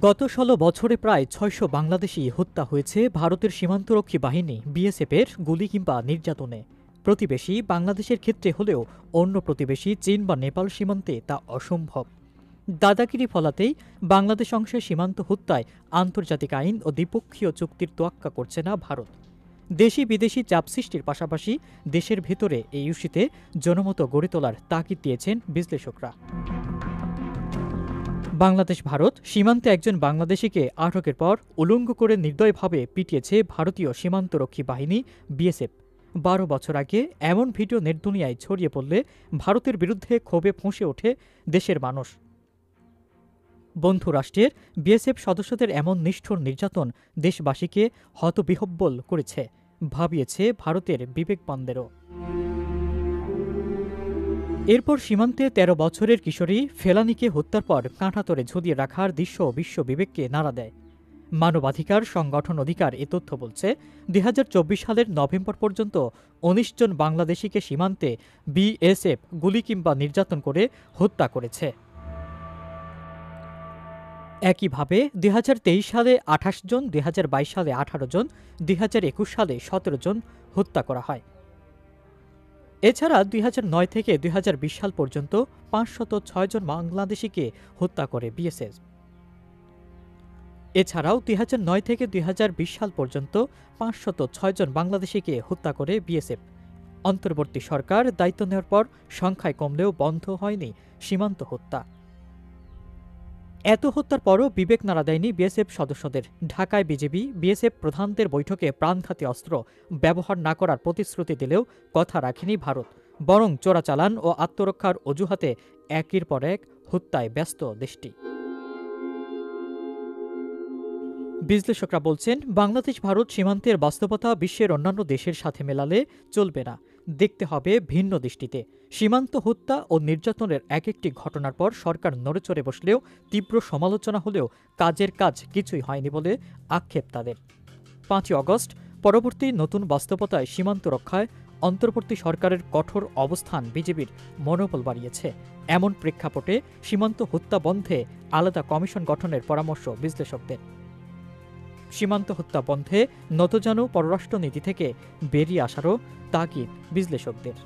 গত ১৬ বছরে প্রায় ৬০০ বাংলাদেশি হত্যা হয়েছে ভারতের সীমান্তরক্ষী বাহিনী বিএসএফের গুলি কিংবা নির্যাতনে। প্রতিবেশী বাংলাদেশের ক্ষেত্রে হলেও অন্য প্রতিবেশী চীন বা নেপাল সীমান্তে তা অসম্ভব। দাদাগিরি ফলাতেই বাংলাদেশ অংশে সীমান্ত হত্যায় আন্তর্জাতিক আইন ও দ্বিপক্ষীয় চুক্তির তোয়াক্কা করছে না ভারত। দেশি বিদেশি চাপ সৃষ্টির পাশাপাশি দেশের ভেতরে এই ইস্যুতে জনমত গড়ে তোলার তাগিদ দিয়েছেন বিশ্লেষকরা। বাংলাদেশ ভারত সীমান্তে একজন বাংলাদেশিকে আটকের পর উলঙ্গ করে নির্দয়ভাবে পিটিয়েছে ভারতীয় সীমান্তরক্ষী বাহিনী বিএসএফ। ১২ বছর আগে এমন ভিডিও নেটদুনিয়ায় ছড়িয়ে পড়লে ভারতের বিরুদ্ধে ক্ষোভে ফুঁসে ওঠে দেশের মানুষ। বন্ধু রাষ্ট্রের বিএসএফ সদস্যদের এমন নিষ্ঠুর নির্যাতন দেশবাসীকে হতবিহ্বল করেছে, ভাবিয়েছে ভারতের বিবেকবানদেরও। এরপর সীমান্তে ১৩ বছরের কিশোরী ফেলানীকে হত্যার পর কাঁটাতরে ঝুলিয়ে রাখার দৃশ্য বিশ্ব বিবেককে নাড়া দেয়। মানবাধিকার সংগঠন অধিকার এ তথ্য বলছে, ২০২৪ সালের নভেম্বর পর্যন্ত ১৯ জন বাংলাদেশিকে সীমান্তে বিএসএফ গুলি কিংবা নির্যাতন করে হত্যা করেছে। একইভাবে ২০২৩ সালে ২৮ জন, ২০২২ সালে ১৮ জন, ২০২১ সালে ১৭ জন হত্যা করা হয়। এছাড়া ২০০৯ থেকে ২০২০ সাল পর্যন্ত ৫০৬ জন বাংলাদেশিকে হত্যা করে বিএসএফ। এছাড়াও ২০০৯ থেকে ২০২০ সাল পর্যন্ত ৫০৬ জন বাংলাদেশিকে হত্যা করে বিএসএফ। অন্তর্বর্তী সরকার দায়িত্ব নেওয়ার পর সংখ্যায় কমলেও বন্ধ হয়নি সীমান্ত হত্যা। এত হত্যার পরও বিবেক নাড়া দেয়নি বিএসএফ সদস্যদের। ঢাকায় বিজেপি বিএসএফ প্রধানদের বৈঠকে প্রাণঘাতী অস্ত্র ব্যবহার না করার প্রতিশ্রুতি দিলেও কথা রাখেনি ভারত, বরং চোরাচালান ও আত্মরক্ষার অজুহাতে একের পর এক হত্যায় ব্যস্ত দেশটি। বিশ্লেষকরা বলছেন, বাংলাদেশ ভারত সীমান্তের বাস্তবতা বিশ্বের অন্যান্য দেশের সাথে মেলালে চলবে না, দেখতে হবে ভিন্ন দৃষ্টিতে। সীমান্ত হত্যা ও নির্যাতনের এক একটি ঘটনার পর সরকার নড়েচড়ে বসলেও তীব্র সমালোচনা হলেও কাজের কাজ কিছুই হয়নি বলে আক্ষেপ তাদের। ৫ই আগস্ট পরবর্তী নতুন বাস্তবতায় সীমান্ত রক্ষায় অন্তর্বর্তী সরকারের কঠোর অবস্থান বিজেপির মনোবল বাড়িয়েছে। এমন প্রেক্ষাপটে সীমান্ত হত্যা বন্ধে আলাদা কমিশন গঠনের পরামর্শ বিশ্লেষকদের। সীমান্ত হত্যা বন্ধে নতজানু পররাষ্ট্রনীতি থেকে বেরিয়ে আসারও তাগিদ বিশ্লেষকদের।